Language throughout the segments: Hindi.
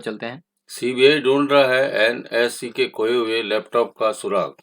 चलते हैं। सीबीआई ढूंढ रहा है एनएससी के खोए हुए लैपटॉप का सुराग।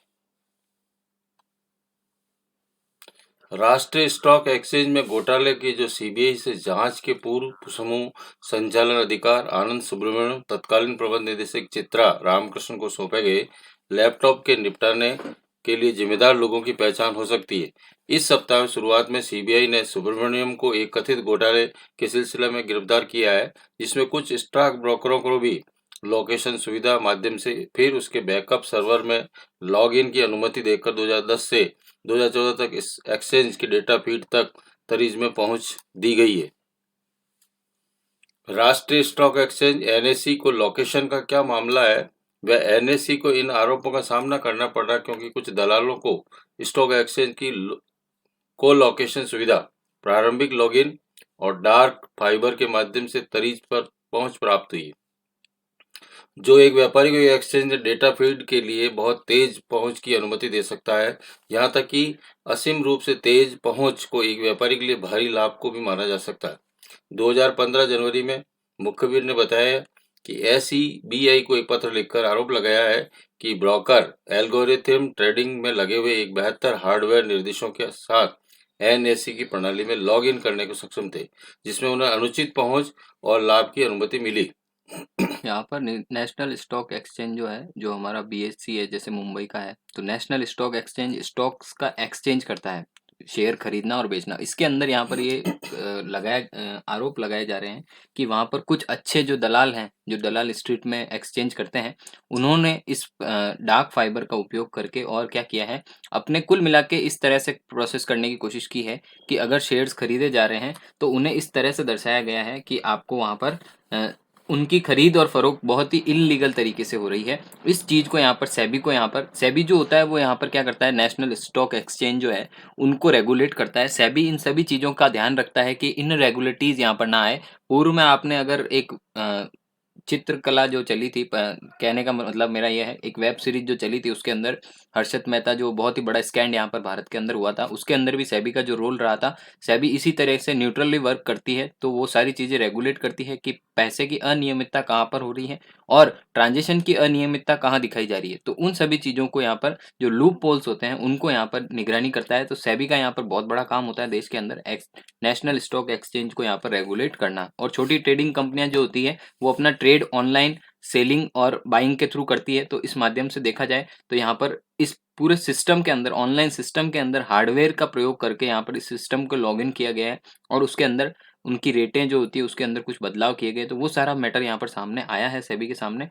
राष्ट्रीय स्टॉक एक्सचेंज में घोटाले की जो सीबीआई से जांच के पूर्व समूह संचालन अधिकार आनंद सुब्रमण्यम तत्कालीन प्रबंध निदेशक चित्रा रामकृष्ण को सौंपे गए लैपटॉप के निपटाने के लिए जिम्मेदार लोगों की पहचान हो सकती है। इस सप्ताह में शुरुआत में सीबीआई ने सुब्रमण्यम को एक कथित घोटाले के सिलसिले में गिरफ्तार किया है, जिसमें कुछ स्टॉक ब्रोकरों को भी लोकेशन सुविधा माध्यम से फिर उसके बैकअप सर्वर में लॉगिन की अनुमति देकर 2010 से 2014 तक इस एक्सचेंज की डेटा फीड तक तरीज में पहुंच दी गई है। राष्ट्रीय स्टॉक एक्सचेंज एनएसई को लोकेशन का क्या मामला है? वह एनएसई को इन आरोपों का सामना करना पड़ा क्योंकि कुछ दलालों को स्टॉक एक्सचेंज की को लोकेशन सुविधा, प्रारंभिक लॉगिन और डार्क फाइबर के माध्यम से तरीज पर पहुंच प्राप्त हुई, जो एक व्यापारी को एक्सचेंज डेटा फीड के लिए बहुत तेज पहुंच की अनुमति दे सकता है। यहां तक कि असीम रूप से तेज पहुंच को एक व्यापारी के लिए भारी लाभ को भी माना जा सकता है। 2015 जनवरी में मुखबिर ने बताया कि एसईबीआई को एक पत्र लिखकर आरोप लगाया है कि ब्रोकर एल्गोरिथम ट्रेडिंग में लगे हुए एक 72 हार्डवेयर निर्देशों के साथ एनएससी की प्रणाली में लॉग इन करने को सक्षम थे, जिसमें उन्हें अनुचित पहुंच और लाभ की अनुमति मिली। यहाँ पर नेशनल स्टॉक एक्सचेंज जो है, जो हमारा बीएससी है, जैसे मुंबई का है, तो नेशनल स्टॉक एक्सचेंज स्टॉक्स का एक्सचेंज करता है, शेयर खरीदना और बेचना। इसके अंदर यहाँ पर ये आरोप लगाए जा रहे हैं कि वहाँ पर कुछ अच्छे जो दलाल हैं, जो दलाल स्ट्रीट में एक्सचेंज करते हैं, उन्होंने इस डार्क फाइबर का उपयोग करके और क्या किया है, अपने कुल मिला के इस तरह से प्रोसेस करने की कोशिश की है कि अगर शेयर्स खरीदे जा रहे हैं तो उन्हें इस तरह से दर्शाया गया है कि आपको वहाँ पर उनकी खरीद और फरोख्त बहुत ही इल्लीगल तरीके से हो रही है। इस चीज़ को यहाँ पर सेबी जो होता है वो यहाँ पर क्या करता है, नेशनल स्टॉक एक्सचेंज जो है उनको रेगुलेट करता है। सेबी इन सभी चीज़ों का ध्यान रखता है कि इन रेगुलेटरीज यहाँ पर ना आए। पूर्व में आपने अगर एक चित्रकला जो चली थी, कहने का मतलब मेरा यह है, एक वेब सीरीज जो चली थी उसके अंदर हर्षद मेहता, जो बहुत ही बड़ा स्कैंड यहाँ पर भारत के अंदर हुआ था, उसके अंदर भी सेबी का जो रोल रहा था, सेबी इसी तरह से न्यूट्रली वर्क करती है। तो वो सारी चीज़ें रेगुलेट करती है कि पैसे की अनियमितता कहाँ पर हो रही है और ट्रांजेक्शन की अनियमितता कहाँ दिखाई जा रही है। तो उन सभी चीज़ों को यहाँ पर जो लूप पोल्स होते हैं उनको यहाँ पर निगरानी करता है। तो सेबी का यहाँ पर बहुत बड़ा काम होता है देश के अंदर नेशनल स्टॉक एक्सचेंज को यहाँ पर रेगुलेट करना। और छोटी ट्रेडिंग कंपनियां जो होती है वो अपना ट्रेड ऑनलाइन सेलिंग और बाइंग के थ्रू करती है। तो इस माध्यम से देखा जाए तो यहाँ पर इस पूरे सिस्टम के अंदर, ऑनलाइन सिस्टम के अंदर हार्डवेयर का प्रयोग करके यहाँ पर इस सिस्टम को लॉगिन किया गया है और उसके अंदर उनकी रेटें जो होती है उसके अंदर कुछ बदलाव किए गए। तो वो सारा मैटर यहाँ पर सामने आया है सेबी के सामने।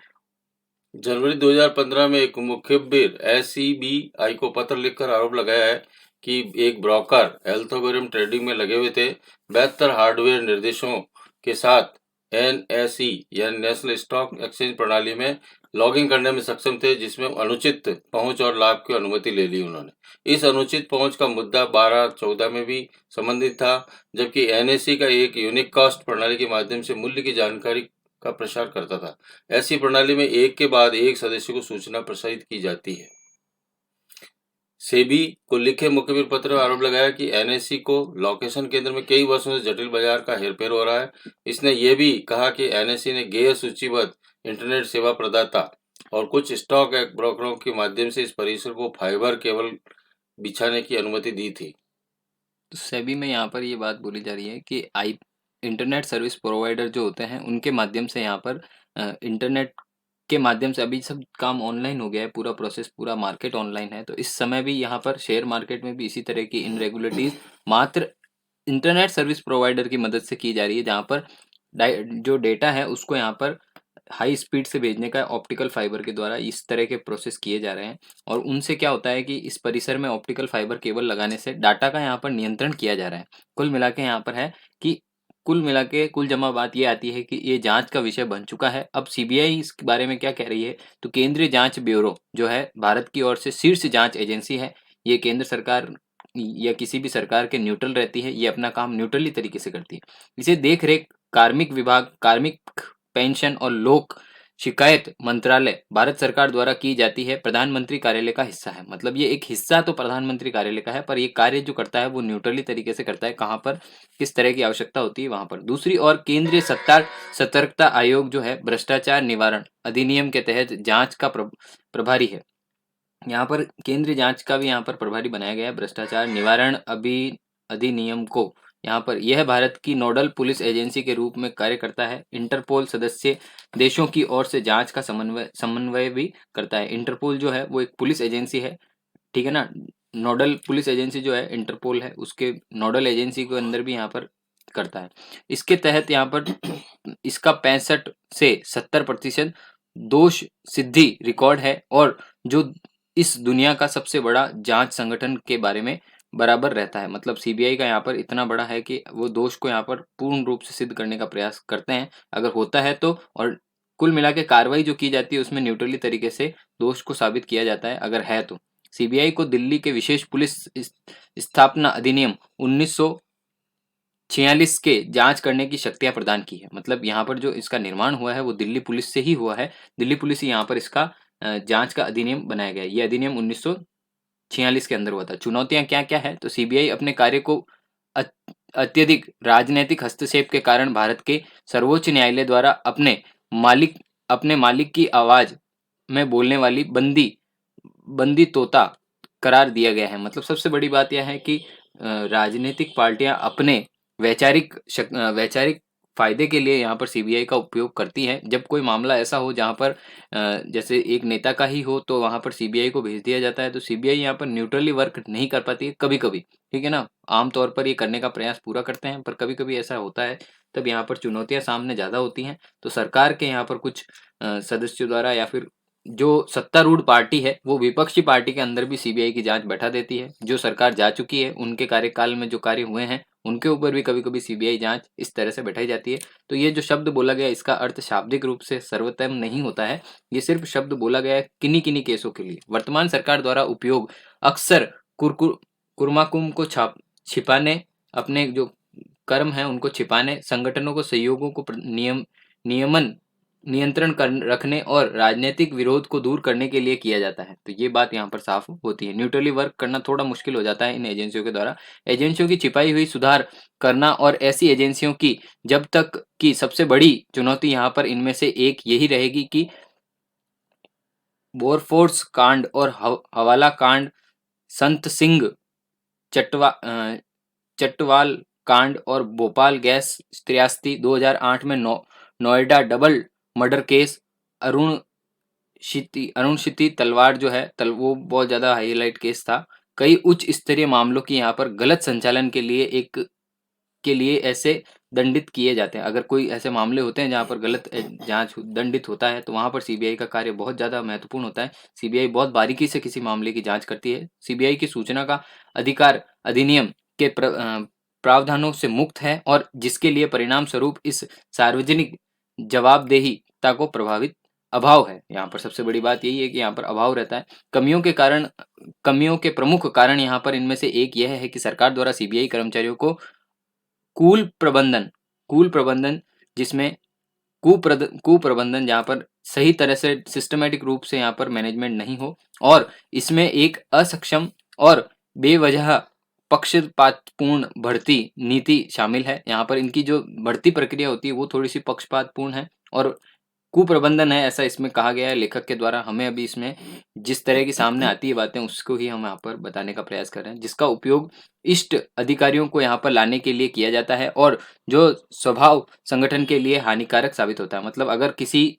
जनवरी 2015 में एक मुखबिर एसईबीआई को पत्र लिखकर आरोप लगाया है कि एक ब्रोकर एल्गोरिथम ट्रेडिंग में लगे हुए थे, 72 हार्डवेयर निर्देशों के साथ एनएसई या नेशनल स्टॉक एक्सचेंज प्रणाली में लॉगिन करने में सक्षम थे, जिसमें अनुचित पहुंच और लाभ की अनुमति ले ली उन्होंने। इस अनुचित पहुंच का मुद्दा 12-14 में भी संबंधित था, जबकि एनएसई का एक यूनिक कॉस्ट प्रणाली के माध्यम से मूल्य की जानकारी का प्रसार करता था। ऐसी प्रणाली में एक के बाद एक सदस्य को सूचना प्रसारित की जाती है। सेबी को लिखे मुखबिर पत्र में आरोप लगाया कि एनएससी को लोकेशन केंद्र में कई वर्षों से जटिल बाजार का हेरफेर हो रहा है। इसने यह भी कहा कि एनएससी ने गैर सूचीबद्ध इंटरनेट सेवा प्रदाता और कुछ स्टॉक ब्रोकरों के माध्यम से इस परिसर को फाइबर केबल बिछाने की अनुमति दी थी। तो सेबी में यहाँ पर ये बात बोली जा रही है कि आई इंटरनेट सर्विस प्रोवाइडर जो होते हैं उनके माध्यम से यहाँ पर इंटरनेट के माध्यम से अभी सब काम ऑनलाइन हो गया है, पूरा प्रोसेस, पूरा मार्केट ऑनलाइन है। तो इस समय भी यहाँ पर शेयर मार्केट में भी इसी तरह की इनरेगुलरिटीज मात्र इंटरनेट सर्विस प्रोवाइडर की मदद से की जा रही है, जहाँ पर जो डेटा है उसको यहाँ पर हाई स्पीड से भेजने का ऑप्टिकल फाइबर के द्वारा इस तरह के प्रोसेस किए जा रहे हैं। और उनसे क्या होता है कि इस परिसर में ऑप्टिकल फाइबर केबल लगाने से डाटा का यहाँ पर नियंत्रण किया जा रहा है। कुल मिला के यहाँ पर है कि कुल मिला के कुल जमा बात ये आती है कि ये जांच का विषय बन चुका है। अब सीबीआई इस बारे में क्या कह रही है, तो केंद्रीय जांच ब्यूरो जो है भारत की ओर से शीर्ष जांच एजेंसी है, ये केंद्र सरकार या किसी भी सरकार के न्यूट्रल रहती है, ये अपना काम न्यूट्रली तरीके से करती है। इसे देख रेख कार्मिक विभाग, कार्मिक पेंशन और लोक शिकायत मंत्रालय भारत सरकार द्वारा की जाती है, प्रधानमंत्री कार्यालय का हिस्सा है। मतलब ये एक हिस्सा तो प्रधानमंत्री कार्यालय का है, पर ये कार्य जो करता है वो न्यूट्रली तरीके से करता है, कहाँ पर किस तरह की आवश्यकता होती है वहां पर। दूसरी ओर केंद्रीय सतर्कता आयोग जो है भ्रष्टाचार निवारण अधिनियम के तहत जांच का प्रभारी है। यहाँ पर केंद्रीय जांच का भी यहाँ पर प्रभारी बनाया गया है। भ्रष्टाचार निवारण अधिनियम को यहाँ पर यह भारत की नोडल पुलिस एजेंसी के रूप में कार्य करता है। इंटरपोल सदस्य देशों की ओर से जांच का समन्वय भी करता है। इंटरपोल जो है वो एक पुलिस एजेंसी है, ठीक है ना। नोडल पुलिस एजेंसी जो है इंटरपोल है, उसके नोडल एजेंसी के अंदर भी यहाँ पर करता है। इसके तहत यहाँ पर इसका 65 से 70% दोष सिद्धि रिकॉर्ड है, और जो इस दुनिया का सबसे बड़ा जांच संगठन के बारे में बराबर रहता है। मतलब सीबीआई का यहाँ पर इतना बड़ा है कि वो दोष को यहाँ पर पूर्ण रूप से सिद्ध करने का प्रयास करते हैं, अगर होता है तो। और कुल मिला के कार्रवाई जो की जाती है उसमें न्यूट्रली तरीके से दोष को साबित किया जाता है, अगर है तो। सीबीआई को दिल्ली के विशेष पुलिस स्थापना अधिनियम 1946 के जांच करने की शक्तियां प्रदान की है। मतलब यहाँ पर जो इसका निर्माण हुआ है वो दिल्ली पुलिस से ही हुआ है। दिल्ली पुलिस ही यहाँ पर इसका जांच का अधिनियम बनाया गया है। ये अधिनियम 1946 के अंदर हुआ था। चुनौतियां क्या क्या है, तो सीबीआई अपने कार्य को अत्यधिक राजनीतिक हस्तक्षेप के कारण भारत के सर्वोच्च न्यायालय द्वारा अपने मालिक की आवाज में बोलने वाली बंदी तोता करार दिया गया है। मतलब सबसे बड़ी बात यह है कि राजनीतिक पार्टियां अपने वैचारिक फायदे के लिए यहाँ पर सीबीआई का उपयोग करती है। जब कोई मामला ऐसा हो जहाँ पर जैसे एक नेता का ही हो, तो वहाँ पर सीबीआई को भेज दिया जाता है। तो सीबीआई यहाँ पर न्यूट्रली वर्क नहीं कर पाती है कभी कभी, ठीक है ना। आमतौर पर ये करने का प्रयास पूरा करते हैं, पर कभी कभी ऐसा होता है, तब यहाँ पर चुनौतियां सामने ज्यादा होती हैं। तो सरकार के यहाँ पर कुछ सदस्यों द्वारा या फिर जो सत्तारूढ़ पार्टी है वो विपक्षी पार्टी के अंदर भी सीबीआई की जांच बैठा देती है। जो सरकार जा चुकी है उनके कार्यकाल में जो कार्य हुए हैं उनके ऊपर भी कभी कभी सीबीआई जांच इस तरह से बैठाई जाती है। तो ये जो शब्द बोला गया इसका अर्थ शाब्दिक रूप से सर्वोत्तम नहीं होता है, ये सिर्फ शब्द बोला गया है किन्हीं किन्हीं केसों के लिए। वर्तमान सरकार द्वारा उपयोग अक्सर कुर्माकुम को छिपाने, अपने जो कर्म है उनको छिपाने, संगठनों को सहयोगों को नियमन नियंत्रण कर रखने और राजनीतिक विरोध को दूर करने के लिए किया जाता है। तो ये बात यहाँ पर साफ होती है। न्यूट्रली वर्क करना थोड़ा मुश्किल हो जाता है इन एजेंसियों के द्वारा। एजेंसियों की छिपाई हुई सुधार करना, और ऐसी एजेंसियों की जब तक की सबसे बड़ी चुनौती यहाँ पर इनमें से एक यही रहेगी कि बोरफोर्स कांड और हवाला कांड, संत सिंह चटवाल कांड और भोपाल गैस त्रासदी, 2008 में Noida double murder case, Arun Kshiti Talwar जो है वो बहुत ज्यादा हाईलाइट केस था। कई उच्च स्तरीय मामलों की यहाँ पर गलत संचालन के लिए ऐसे दंडित किए जाते हैं। अगर कोई ऐसे मामले होते हैं जहाँ पर गलत जांच दंडित होता है, तो वहां पर सीबीआई का कार्य बहुत ज्यादा महत्वपूर्ण होता है। सीबीआई बहुत बारीकी से किसी मामले की जांच करती है। सीबीआई की सूचना का अधिकार अधिनियम के प्रावधानों से मुक्त है, और जिसके लिए परिणाम स्वरूप इस सार्वजनिक जवाबदेहीता को प्रभावित अभाव है। यहाँ पर सबसे बड़ी बात यही है कि यहाँ पर अभाव रहता है। कमियों के प्रमुख कारण यहाँ पर इनमें से एक यह है कि सरकार द्वारा सीबीआई कर्मचारियों को कूल प्रबंधन जिसमें कुप्रबंधन जहाँ पर सही तरह से सिस्टमेटिक रूप से यहाँ पर मैनेजमेंट नहीं हो, और इसमें एक असक्षम और बेवजह पक्षपातपूर्ण भर्ती नीति शामिल है। यहाँ पर इनकी जो भर्ती प्रक्रिया होती है वो थोड़ी सी पक्षपातपूर्ण है और कुप्रबंधन है, ऐसा इसमें कहा गया है लेखक के द्वारा। हमें अभी इसमें जिस तरह की सामने आती है बातें उसको ही हम यहाँ पर बताने का प्रयास कर रहे हैं, जिसका उपयोग इष्ट अधिकारियों को यहाँ पर लाने के लिए किया जाता है, और जो स्वभाव संगठन के लिए हानिकारक साबित होता है। मतलब अगर किसी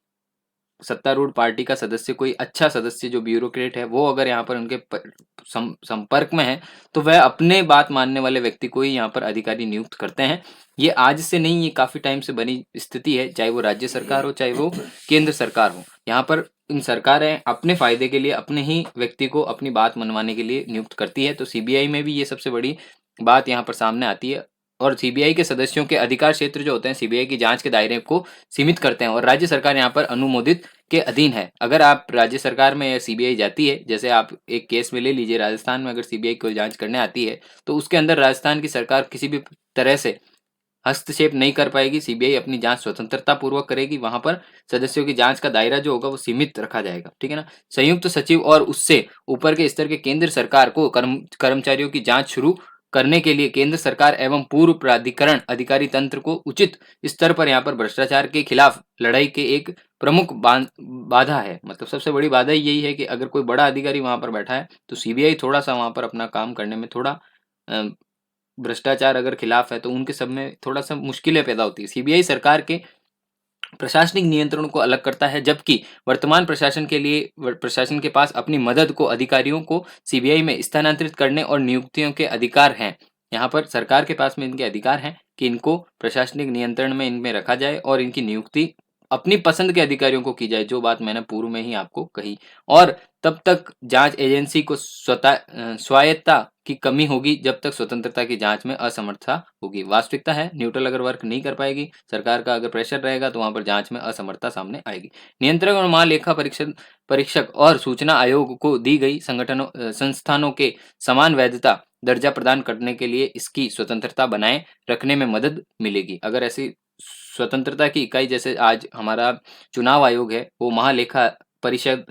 सत्तारूढ़ पार्टी का सदस्य, कोई अच्छा सदस्य जो ब्यूरोक्रेट है, वो अगर यहाँ पर उनके संपर्क में है, तो वह अपने बात मानने वाले व्यक्ति को ही यहाँ पर अधिकारी नियुक्त करते हैं। ये आज से नहीं, ये काफी टाइम से बनी स्थिति है, चाहे वो राज्य सरकार हो चाहे वो केंद्र सरकार हो। यहाँ पर इन सरकारें अपने फायदे के लिए अपने ही व्यक्ति को अपनी बात मनवाने के लिए नियुक्त करती है। तो सीबीआई में भी ये सबसे बड़ी बात यहाँ पर सामने आती है। और सीबीआई के सदस्यों के अधिकार क्षेत्र जो होते हैं सीबीआई की जांच के दायरे को सीमित करते हैं, और राज्य सरकार यहाँ पर अनुमोदित के अधीन है। अगर आप राज्य सरकार में सीबीआई जाती है, जैसे आप एक केस में ले लीजिए, राजस्थान में अगर सीबीआई कोई जांच करने आती है, तो उसके अंदर राजस्थान की सरकार किसी भी तरह से हस्तक्षेप नहीं कर पाएगी। सीबीआई अपनी जांच स्वतंत्रता पूर्वक करेगी। वहां पर सदस्यों की जांच का दायरा जो होगा वो सीमित रखा जाएगा, ठीक है ना। संयुक्त सचिव और उससे ऊपर के स्तर के केंद्र सरकार को कर्मचारियों की जांच शुरू करने के लिए केंद्र सरकार एवं पूर्व प्राधिकरण अधिकारी तंत्र को उचित स्तर पर यहाँ पर भ्रष्टाचार के खिलाफ लड़ाई के एक प्रमुख बाधा है। मतलब सबसे बड़ी बाधा यही है कि अगर कोई बड़ा अधिकारी वहां पर बैठा है तो सीबीआई थोड़ा सा वहां पर अपना काम करने में थोड़ा भ्रष्टाचार अगर खिलाफ है तो उनके सब में थोड़ा सा मुश्किलें पैदा होती है। सीबीआई सरकार के प्रशासनिक नियंत्रण को अलग करता है, जबकि वर्तमान प्रशासन के पास अपनी मदद को अधिकारियों को सीबीआई में स्थानांतरित करने और नियुक्तियों के अधिकार हैं। यहाँ पर सरकार के पास में इनके अधिकार हैं कि इनको प्रशासनिक नियंत्रण में इनमें रखा जाए और इनकी नियुक्ति अपनी पसंद के अधिकारियों को की जाए, जो बात मैंने पूर्व में ही आपको कही। और तब तक जांच एजेंसी को स्वायत्तता की कमी होगी जब तक स्वतंत्रता की जांच में असमर्थता होगी। वास्तविकता है न्यूट्रल अगर वर्क नहीं कर पाएगी, सरकार का अगर प्रेशर रहेगा तो वहां पर जांच में असमर्थता सामने आएगी। नियंत्रक और महालेखा परीक्षक और सूचना आयोग को दी गई संस्थानों के समान वैधता दर्जा प्रदान करने के लिए इसकी स्वतंत्रता बनाए रखने में मदद मिलेगी। अगर ऐसी स्वतंत्रता की इकाई जैसे आज हमारा चुनाव आयोग है वो महालेखा परिषद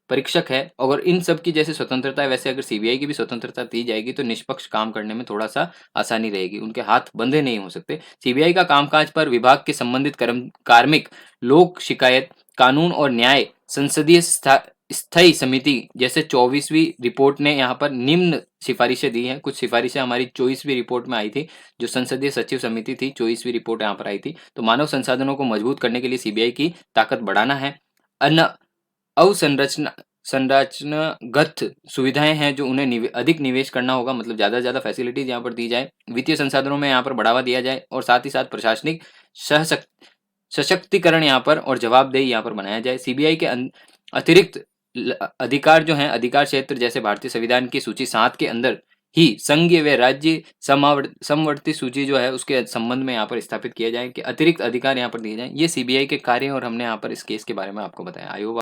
परीक्षक है, अगर इन सब की जैसे स्वतंत्रता है वैसे अगर सीबीआई की भी स्वतंत्रता दी जाएगी तो निष्पक्ष काम करने में थोड़ा सा आसानी रहेगी। उनके हाथ बंधे नहीं हो सकते। सीबीआई का कामकाज पर विभाग के संबंधित कार्मिक, लोक शिकायत, कानून और न्याय, संसदीय स्थायी समिति जैसे 24वीं रिपोर्ट ने यहाँ पर निम्न सिफारिशें दी हैं। कुछ सिफारिशें हमारी 24वीं रिपोर्ट में आई थी, जो संसदीय सचिव समिति थी, 24वीं रिपोर्ट यहाँ पर आई थी। तो मानव संसाधनों को मजबूत करने के लिए सीबीआई की ताकत बढ़ाना है। संरचनागत सुविधाएं हैं जो उन्हें अधिक निवेश करना होगा, मतलब ज्यादा से ज्यादा फैसिलिटीज यहाँ पर दी जाए। वित्तीय संसाधनों में यहाँ पर बढ़ावा दिया जाए और साथ ही साथ प्रशासनिक सशक्तिकरण यहाँ पर और जवाबदेही यहाँ पर बनाया जाए। सीबीआई के अतिरिक्त अधिकार जो हैं, अधिकार क्षेत्र जैसे भारतीय संविधान की सूची 7 के अंदर ही संघीय व राज्य समवर्ती सूची जो है उसके संबंध में यहाँ पर स्थापित किया जाए कि अतिरिक्त अधिकार यहाँ पर दिए जाए। ये सीबीआई के कार्य और हमने यहाँ पर इस केस के बारे में आपको बताया। I hope